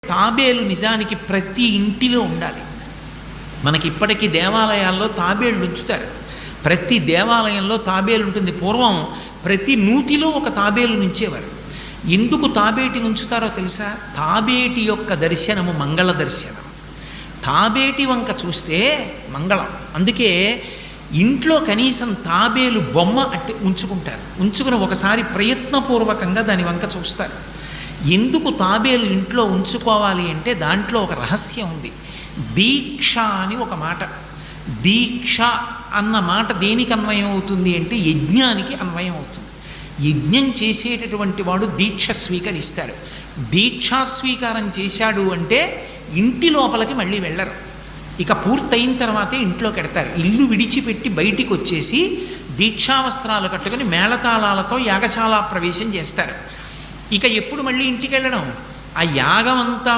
తాబేలు నిజానికి ప్రతి ఇంటిలో ఉండాలి. మనకి ఇప్పటికీ దేవాలయాల్లో తాబేళ్ళు ఉంచుతారు. ప్రతి దేవాలయంలో తాబేలు ఉంటుంది. పూర్వం ప్రతి నూతిలో ఒక తాబేలు నుంచేవారు. ఎందుకు తాబేటి ఉంచుతారో తెలుసా? తాబేటి యొక్క దర్శనము మంగళ దర్శనం. తాబేటి వంక చూస్తే మంగళం. అందుకే ఇంట్లో కనీసం తాబేలు బొమ్మ అట్టి ఉంచుకుంటారు. ఉంచుకుని ఒకసారి ప్రయత్నపూర్వకంగా దాని వంక చూస్తారు. ఎందుకు తాబేలు ఇంట్లో ఉంచుకోవాలి అంటే దాంట్లో ఒక రహస్యం ఉంది. దీక్ష అని ఒక మాట. దీక్ష అన్న మాట దేనికి అన్వయం అవుతుంది అంటే యజ్ఞానికి అన్వయం అవుతుంది. యజ్ఞం చేసేటటువంటి వాడు దీక్ష స్వీకరిస్తాడు. దీక్షా స్వీకారం చేశాడు అంటే ఇంటి లోపలికి మళ్ళీ వెళ్ళరు. ఇక పూర్తయిన తర్వాతే ఇంట్లో కడతారు. ఇల్లు విడిచిపెట్టి బయటికి వచ్చేసి దీక్షావస్త్రాలు కట్టుకొని మేళతాళాలతో యాగశాల ప్రవేశం చేస్తారు. ఇక ఎప్పుడు మళ్ళీ ఇంటికి వెళ్ళడం? ఆ యాగం అంతా